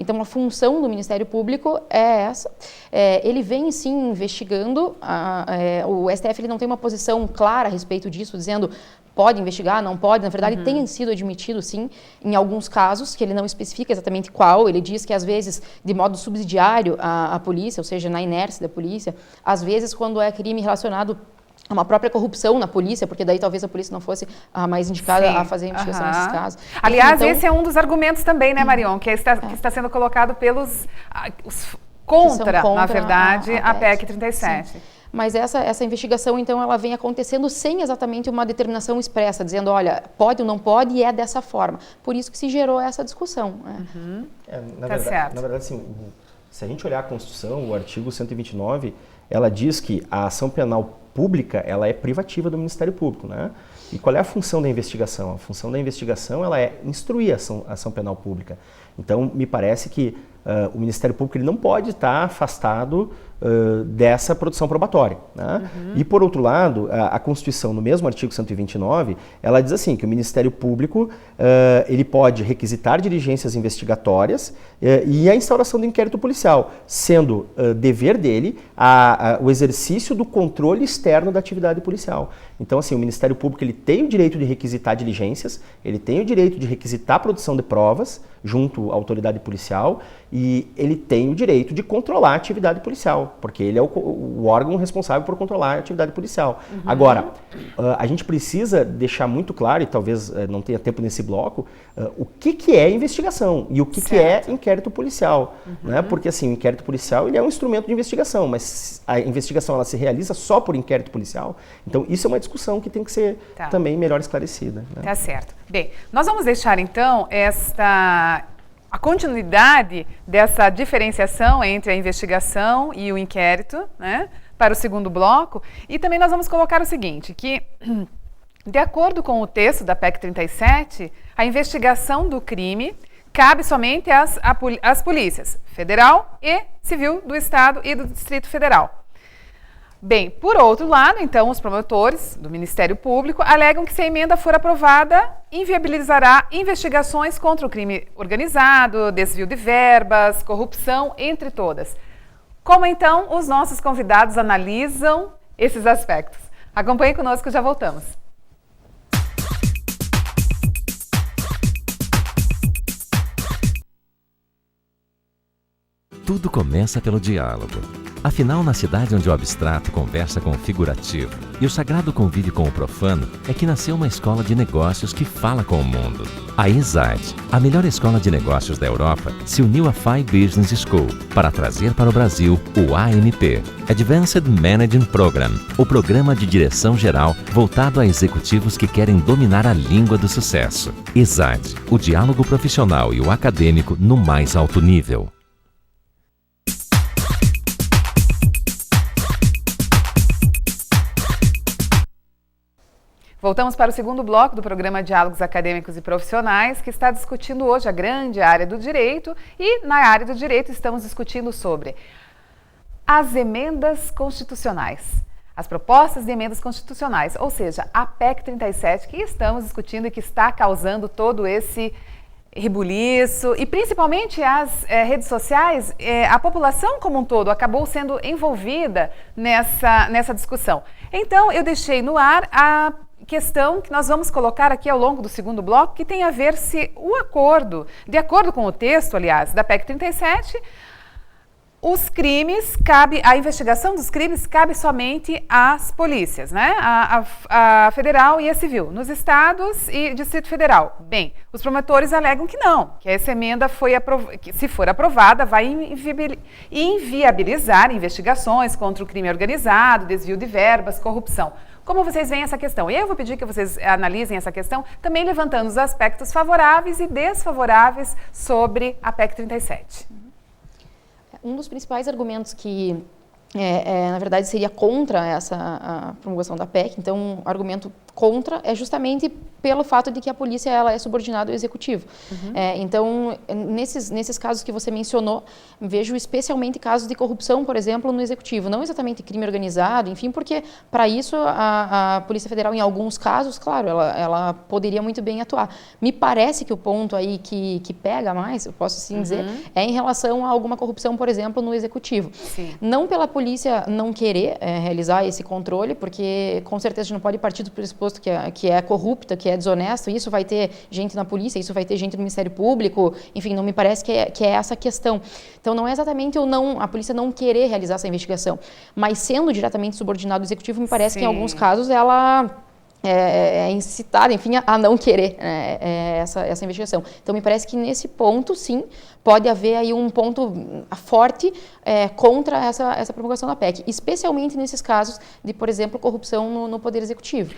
Então, a função do Ministério Público é essa. Ele vem, sim, investigando. O STF ele não tem uma posição clara a respeito disso, dizendo pode investigar, não pode. Na verdade, tem sido admitido, sim, em alguns casos, que ele não especifica exatamente qual. Ele diz que, às vezes, de modo subsidiário à polícia, ou seja, na inércia da polícia, às vezes, quando é crime relacionado a uma própria corrupção na polícia, porque daí talvez a polícia não fosse a mais indicada a fazer a investigação nesses casos. Aliás, então, esse é um dos argumentos também, né, Marion, que está sendo colocado pelos contra, na verdade, a PEC 37. Sim. Mas essa investigação, então, ela vem acontecendo sem exatamente uma determinação expressa, dizendo, olha, pode ou não pode, e é dessa forma. Por isso que se gerou essa discussão. Na verdade, assim, se a gente olhar a Constituição, o artigo 129, ela diz que a ação penal pública, ela é privativa do Ministério Público, né? E qual é a função da investigação? A função da investigação, ela é instruir a ação penal pública. Então, me parece que o Ministério Público ele não pode estar afastado dessa produção probatória, né? E, por outro lado, a Constituição, no mesmo artigo 129, ela diz assim, que o Ministério Público ele pode requisitar diligências investigatórias e a instauração do inquérito policial, sendo dever dele o exercício do controle externo da atividade policial. Então, assim, o Ministério Público ele tem o direito de requisitar diligências, ele tem o direito de requisitar a produção de provas junto à autoridade policial e ele tem o direito de controlar a atividade policial, porque ele é o órgão responsável por controlar a atividade policial. Agora, a gente precisa deixar muito claro, e talvez não tenha tempo nesse bloco, o que é investigação e o que é inquérito policial. Né? Porque, assim, o inquérito policial ele é um instrumento de investigação, mas a investigação ela se realiza só por inquérito policial. Então, isso é uma discussão que tem que ser também melhor esclarecida. Né? Tá certo. Bem, nós vamos deixar, então, a continuidade dessa diferenciação entre a investigação e o inquérito, né, para o segundo bloco. E também nós vamos colocar o seguinte, que, de acordo com o texto da PEC 37, a investigação do crime cabe somente às polícias federal e civil do Estado e do Distrito Federal. Bem, por outro lado, então, os promotores do Ministério Público alegam que se a emenda for aprovada, inviabilizará investigações contra o crime organizado, desvio de verbas, corrupção, entre todas. Como, então, os nossos convidados analisam esses aspectos? Acompanhe conosco, já voltamos. Tudo começa pelo diálogo. Afinal, na cidade onde o abstrato conversa com o figurativo e o sagrado convive com o profano, é que nasceu uma escola de negócios que fala com o mundo. A ESAD, a melhor escola de negócios da Europa, se uniu à FI Business School para trazer para o Brasil o AMP, Advanced Managing Program, o programa de direção geral voltado a executivos que querem dominar a língua do sucesso. ESAD, o diálogo profissional e o acadêmico no mais alto nível. Voltamos para o segundo bloco do programa Diálogos Acadêmicos e Profissionais, que está discutindo hoje a grande área do direito. E na área do direito estamos discutindo sobre as emendas constitucionais, as propostas de emendas constitucionais, ou seja, a PEC 37, que estamos discutindo e que está causando todo esse rebuliço, e principalmente as redes sociais, a população como um todo acabou sendo envolvida nessa discussão. Então, eu deixei no ar a questão que nós vamos colocar aqui ao longo do segundo bloco, que tem a ver se o acordo, de acordo com o texto, aliás, da PEC 37, os crimes a investigação dos crimes cabe somente às polícias, né? A federal e a civil, nos estados e Distrito Federal. Bem, os promotores alegam que não, que essa emenda que, se for aprovada, vai inviabilizar investigações contra o crime organizado, desvio de verbas, corrupção. Como vocês veem essa questão? E eu vou pedir que vocês analisem essa questão, também levantando os aspectos favoráveis e desfavoráveis sobre a PEC 37. Um dos principais argumentos que na verdade, seria contra a promulgação da PEC. Então, o argumento contra é justamente pelo fato de que a polícia ela é subordinada ao executivo. Então, nesses casos que você mencionou, vejo especialmente casos de corrupção, por exemplo, no executivo. Não exatamente crime organizado, enfim, porque para isso a Polícia Federal, em alguns casos, claro, ela poderia muito bem atuar. Me parece que o ponto aí que pega mais, eu posso assim dizer, é em relação a alguma corrupção, por exemplo, no executivo. Sim. Não pela polícia não querer realizar esse controle, porque com certeza a gente não pode partir do pressuposto que é corrupta, que é desonesto, isso vai ter gente na polícia, isso vai ter gente no Ministério Público, enfim, não me parece que é essa a questão. Então, não é exatamente a polícia não querer realizar essa investigação, mas sendo diretamente subordinado ao executivo, me parece que em alguns casos ela é incitada, enfim, a não querer essa investigação. Então, me parece que nesse ponto, sim, pode haver aí um ponto forte contra essa promulgação da PEC, especialmente nesses casos de, por exemplo, corrupção no Poder Executivo.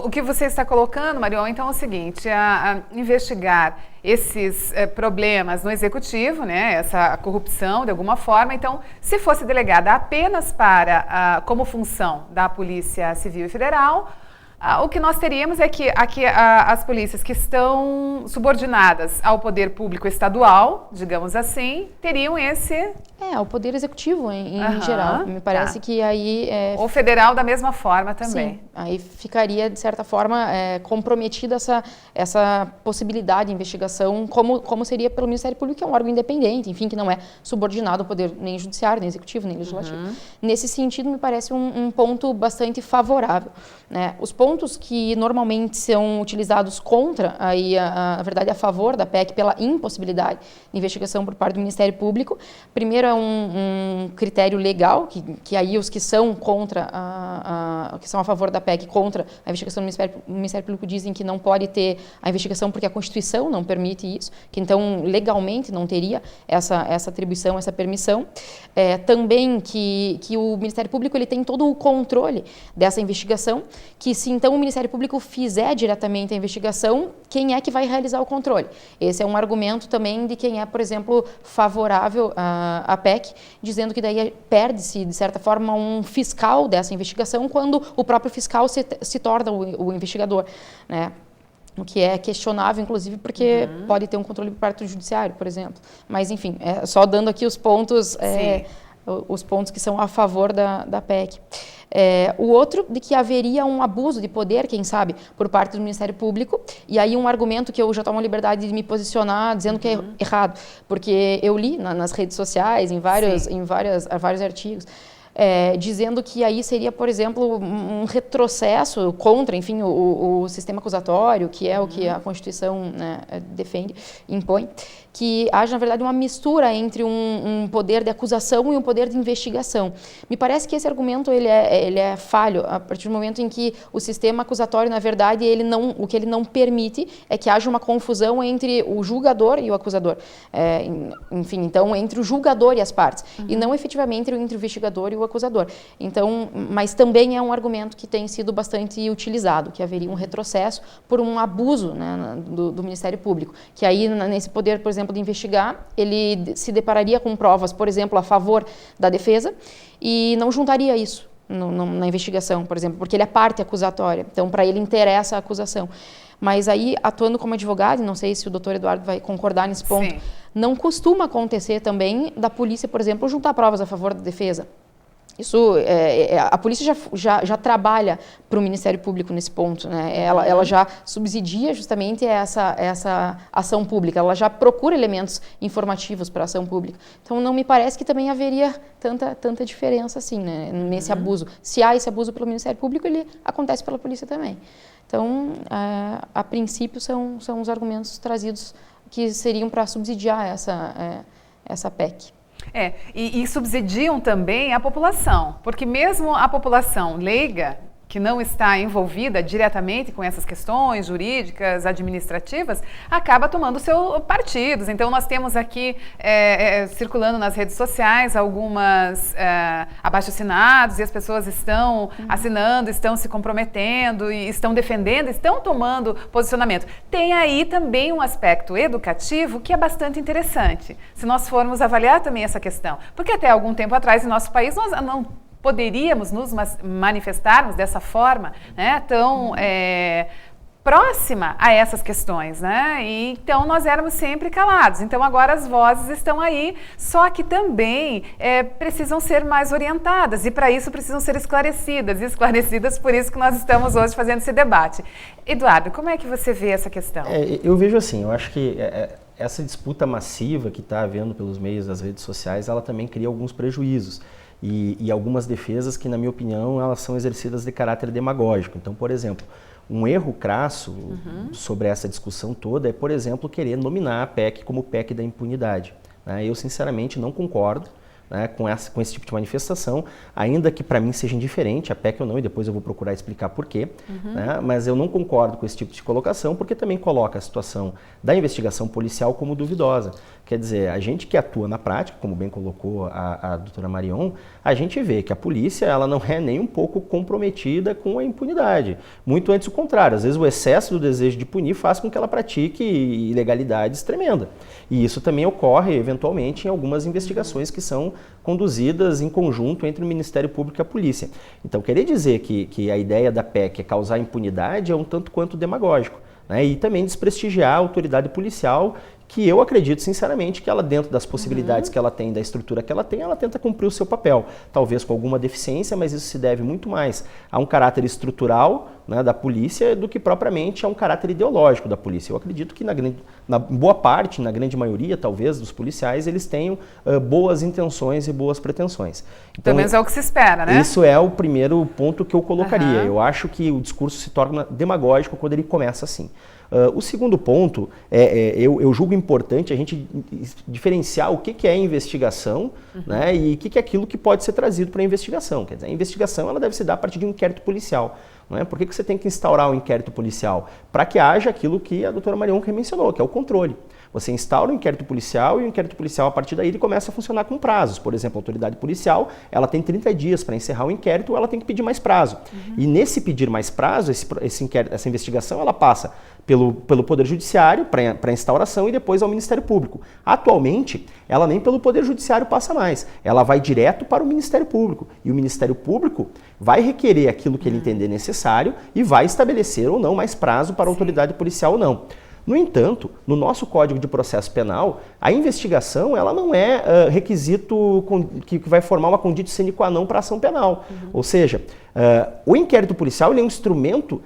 O que você está colocando, Marion, então é o seguinte, a investigar esses problemas no Executivo, né, essa corrupção de alguma forma, então, se fosse delegada apenas como função da Polícia Civil e Federal, o que nós teríamos é que as polícias que estão subordinadas ao poder público estadual, digamos assim, teriam esse... o poder executivo em geral. Me parece que aí... O federal da mesma forma também. Sim, aí ficaria, de certa forma, comprometida essa possibilidade de investigação, como seria pelo Ministério Público, que é um órgão independente, enfim, que não é subordinado ao poder nem judiciário, nem executivo, nem legislativo. Nesse sentido, me parece um ponto bastante favorável, né? Os pontos que normalmente são utilizados contra, aí, na verdade, a favor da PEC pela impossibilidade de investigação por parte do Ministério Público, primeiro é um critério legal, que aí os que são contra, que são a favor da PEC contra a investigação do Ministério Público dizem que não pode ter a investigação porque a Constituição não permite isso, que então legalmente não teria essa atribuição, essa permissão. Também que o Ministério Público ele tem todo o controle dessa investigação, que se então o Ministério Público fizer diretamente a investigação, quem é que vai realizar o controle? Esse é um argumento também de quem é, por exemplo, favorável à PEC, dizendo que daí perde-se, de certa forma, um fiscal dessa investigação quando o próprio fiscal se torna o investigador, né? O que é questionável, inclusive, porque pode ter um controle por parte do judiciário, por exemplo. Mas, enfim, só dando aqui os pontos que são a favor da PEC. O outro, de que haveria um abuso de poder, quem sabe, por parte do Ministério Público, e aí um argumento que eu já tomo a liberdade de me posicionar dizendo que é errado, porque eu li nas redes sociais, em vários artigos, dizendo que aí seria, por exemplo, um retrocesso contra, enfim, o sistema acusatório, que é o que a Constituição, né, defende, impõe, que haja, na verdade, uma mistura entre um poder de acusação e um poder de investigação. Me parece que esse argumento ele é falho a partir do momento em que o sistema acusatório, na verdade, o que ele não permite é que haja uma confusão entre o julgador e o acusador. Enfim, então, entre o julgador e as partes, e não efetivamente entre o investigador e o acusador. Então, mas também é um argumento que tem sido bastante utilizado, que haveria um retrocesso por um abuso, né, do Ministério Público, que aí, nesse poder, por exemplo, de investigar, ele se depararia com provas, por exemplo, a favor da defesa e não juntaria isso na investigação, por exemplo, porque ele é parte acusatória, então para ele interessa a acusação. Mas aí, atuando como advogado, não sei se o doutor Eduardo vai concordar nesse ponto, não costuma acontecer também da polícia, por exemplo, juntar provas a favor da defesa. Isso, a polícia já trabalha para o Ministério Público nesse ponto, né? Ela já subsidia justamente essa ação pública, ela já procura elementos informativos para a ação pública. Então, não me parece que também haveria tanta diferença assim, né, nesse abuso. Se há esse abuso pelo Ministério Público, ele acontece pela polícia também. Então, a princípio, são os argumentos trazidos que seriam para subsidiar essa PEC. E subsidiam também a população, porque mesmo a população leiga, que não está envolvida diretamente com essas questões jurídicas, administrativas, acaba tomando seus partidos. Então, nós temos aqui, circulando nas redes sociais, algumas abaixo-assinados, e as pessoas estão assinando, estão se comprometendo, e estão defendendo, estão tomando posicionamento. Tem aí também um aspecto educativo que é bastante interessante, se nós formos avaliar também essa questão. Porque até algum tempo atrás, em nosso país, nós não poderíamos nos manifestarmos dessa forma, né, tão próxima a essas questões, né? E então nós éramos sempre calados. Então agora as vozes estão aí, só que também precisam ser mais orientadas, e para isso precisam ser esclarecidas, por isso que nós estamos hoje fazendo esse debate. Eduardo, como é que você vê essa questão? Eu vejo assim, eu acho que essa disputa massiva que está havendo pelos meios das redes sociais, ela também cria alguns prejuízos. E algumas defesas que, na minha opinião, elas são exercidas de caráter demagógico. Então, por exemplo, um erro crasso sobre essa discussão toda é, por exemplo, querer nominar a PEC como PEC da impunidade, né? Eu, sinceramente, não concordo, né, com esse tipo de manifestação, ainda que para mim seja indiferente, a PEC ou não, e depois eu vou procurar explicar por quê, né, mas eu não concordo com esse tipo de colocação, porque também coloca a situação da investigação policial como duvidosa. Quer dizer, a gente que atua na prática, como bem colocou a doutora Marion, a gente vê que a polícia ela não é nem um pouco comprometida com a impunidade. Muito antes o contrário. Às vezes o excesso do desejo de punir faz com que ela pratique ilegalidades tremendas. E isso também ocorre, eventualmente, em algumas investigações que são conduzidas em conjunto entre o Ministério Público e a polícia. Então, querer dizer que a ideia da PEC é causar impunidade é um tanto quanto demagógico, né? E também desprestigiar a autoridade policial, que eu acredito, sinceramente, que ela, dentro das possibilidades que ela tem, da estrutura que ela tenta cumprir o seu papel. Talvez com alguma deficiência, mas isso se deve muito mais a um caráter estrutural, né, da polícia do que propriamente a um caráter ideológico da polícia. Eu acredito que na boa parte, na grande maioria, talvez, dos policiais, eles tenham boas intenções e boas pretensões. Então, pelo menos é o que se espera, né? Isso é o primeiro ponto que eu colocaria. Eu acho que o discurso se torna demagógico quando ele começa assim. O segundo ponto, eu julgo importante a gente diferenciar o que é investigação, né, e o que é aquilo que pode ser trazido para a investigação. Quer dizer, a investigação ela deve se dar a partir de um inquérito policial. Não é? Por que você tem que instaurar um inquérito policial? Para que haja aquilo que a doutora Marion mencionou, que é o controle. Você instaura um inquérito policial e o inquérito policial, a partir daí, ele começa a funcionar com prazos. Por exemplo, a autoridade policial, ela tem 30 dias para encerrar o inquérito, ou ela tem que pedir mais prazo. E nesse pedir mais prazo, essa investigação, ela passa pelo Poder Judiciário para instauração e depois ao Ministério Público. Atualmente, ela nem pelo Poder Judiciário passa mais. Ela vai direto para o Ministério Público. E o Ministério Público vai requerer aquilo que ele entender necessário e vai estabelecer ou não mais prazo para a autoridade policial ou não. No entanto, no nosso Código de Processo Penal, a investigação ela não é requisito que vai formar uma conditio sine qua non para a ação penal. Ou seja, o inquérito policial ele é um instrumento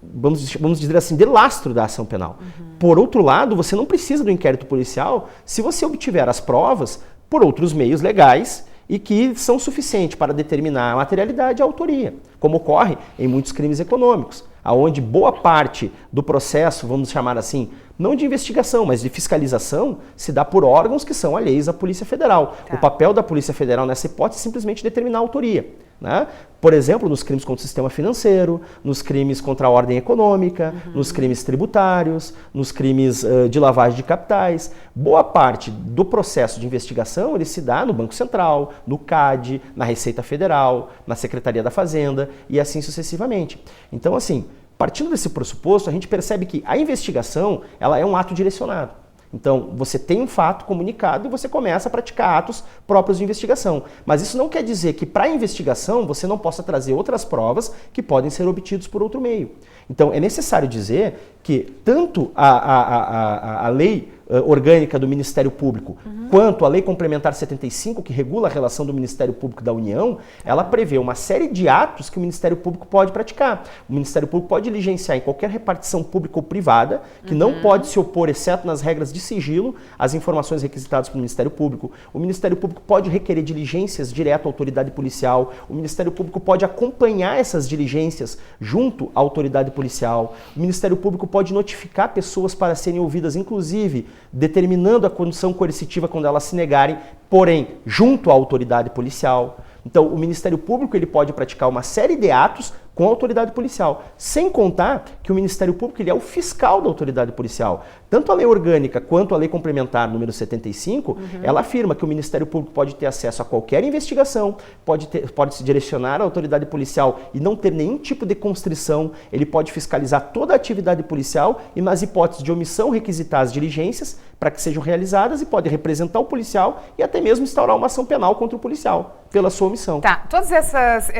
vamos dizer assim, de lastro da ação penal. Por outro lado, você não precisa do inquérito policial se você obtiver as provas por outros meios legais e que são suficientes para determinar a materialidade e a autoria, como ocorre em muitos crimes econômicos, onde boa parte do processo, vamos chamar assim, não de investigação, mas de fiscalização, se dá por órgãos que são alheios à Polícia Federal. Tá. O papel da Polícia Federal nessa hipótese é simplesmente determinar a autoria, né? Por exemplo, nos crimes contra o sistema financeiro, nos crimes contra a ordem econômica, nos crimes tributários, nos crimes de lavagem de capitais. Boa parte do processo de investigação ele se dá no Banco Central, no CAD, na Receita Federal, na Secretaria da Fazenda e assim sucessivamente. Então, assim, partindo desse pressuposto, a gente percebe que a investigação ela é um ato direcionado. Então, você tem um fato comunicado e você começa a praticar atos próprios de investigação. Mas isso não quer dizer que para a investigação você não possa trazer outras provas que podem ser obtidas por outro meio. Então, é necessário dizer que tanto a lei orgânica do Ministério Público, quanto a Lei Complementar 75, que regula a relação do Ministério Público e da União, ela prevê uma série de atos que o Ministério Público pode praticar. O Ministério Público pode diligenciar em qualquer repartição pública ou privada, que não pode se opor, exceto nas regras de sigilo, às informações requisitadas pelo Ministério Público. O Ministério Público pode requerer diligências direto à autoridade policial. O Ministério Público pode acompanhar essas diligências junto à autoridade policial. O Ministério Público pode notificar pessoas para serem ouvidas, inclusive determinando a condição coercitiva quando elas se negarem, porém, junto à autoridade policial. Então, o Ministério Público ele pode praticar uma série de atos com a autoridade policial, sem contar que o Ministério Público ele é o fiscal da autoridade policial. Tanto a lei orgânica quanto a lei complementar número 75, ela afirma que o Ministério Público pode ter acesso a qualquer investigação, pode se direcionar à autoridade policial e não ter nenhum tipo de constrição, ele pode fiscalizar toda a atividade policial e, nas hipóteses de omissão, requisitar as diligências para que sejam realizadas e pode representar o policial e até mesmo instaurar uma ação penal contra o policial pela sua omissão. Tá, todas essas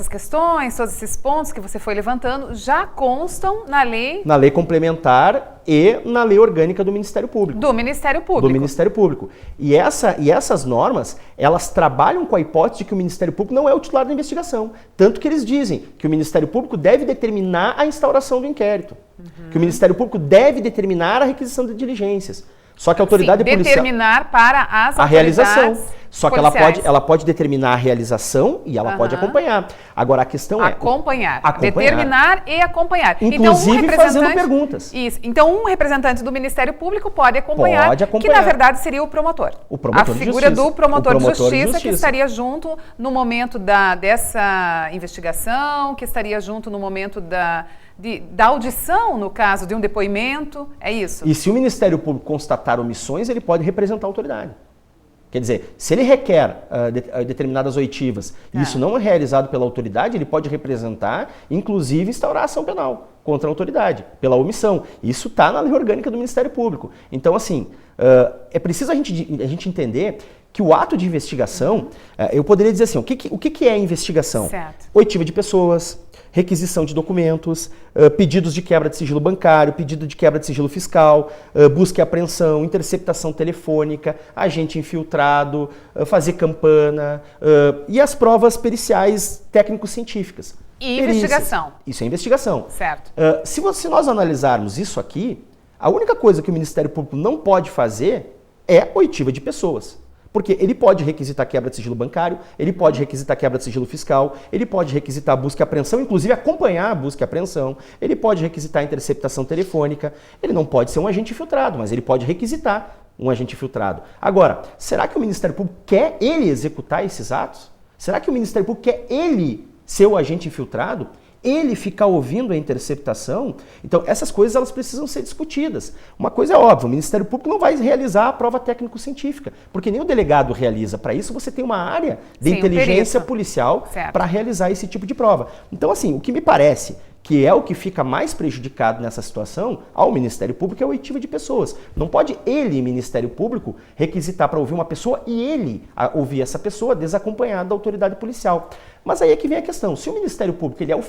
questões, todos esses pontos que você foi levantando já constam na lei... Na lei complementar e na lei orgânica do Ministério Público. Do Ministério Público. Do Ministério Público. E essas normas, elas trabalham com a hipótese de que o Ministério Público não é o titular da investigação. Tanto que eles dizem que o Ministério Público deve determinar a instauração do inquérito. Que o Ministério Público deve determinar a requisição de diligências. Só que a autoridade policial... determinar para as a realização. Só que policiais. ela pode determinar a realização e ela pode acompanhar. Agora, a questão é... Acompanhar. Determinar e acompanhar. Inclusive então, fazendo perguntas. Isso. Então, um representante do Ministério Público pode acompanhar, que na verdade seria o promotor. O promotor a figura de justiça. Do promotor de justiça que estaria junto no momento dessa investigação, que estaria junto no momento da audição, no caso de um depoimento, é isso? E se o Ministério Público constatar omissões, ele pode representar a autoridade. Quer dizer, se ele requer determinadas oitivas e isso não é realizado pela autoridade, ele pode representar, inclusive instaurar ação penal contra a autoridade, pela omissão. Isso está na lei orgânica do Ministério Público. Então, assim, é preciso a gente entender que o ato de investigação, eu poderia dizer assim, o que é investigação? Certo. Oitiva de pessoas, requisição de documentos, pedidos de quebra de sigilo bancário, pedido de quebra de sigilo fiscal, busca e apreensão, interceptação telefônica, agente infiltrado, fazer campana e as provas periciais técnico-científicas. E investigação. Isso é investigação. Certo. Se nós analisarmos isso aqui, a única coisa que o Ministério Público não pode fazer é oitiva de pessoas. Porque ele pode requisitar quebra de sigilo bancário, ele pode requisitar quebra de sigilo fiscal, ele pode requisitar busca e apreensão, inclusive acompanhar a busca e apreensão, ele pode requisitar interceptação telefônica, ele não pode ser um agente infiltrado, mas ele pode requisitar um agente infiltrado. Agora, será que o Ministério Público quer ele executar esses atos? Será que o Ministério Público quer ele ser o agente infiltrado? Ele ficar ouvindo a interceptação? Então, essas coisas elas precisam ser discutidas. Uma coisa é óbvia, o Ministério Público não vai realizar a prova técnico-científica, porque nem o delegado realiza. Para isso, você tem uma área de inteligência policial para realizar esse tipo de prova. Então, assim, o que me parece que é o que fica mais prejudicado nessa situação ao Ministério Público é a oitiva de pessoas. Não pode ele, Ministério Público, requisitar para ouvir uma pessoa e ele ouvir essa pessoa desacompanhado da autoridade policial. Mas aí é que vem a questão. Se o Ministério Público ele é o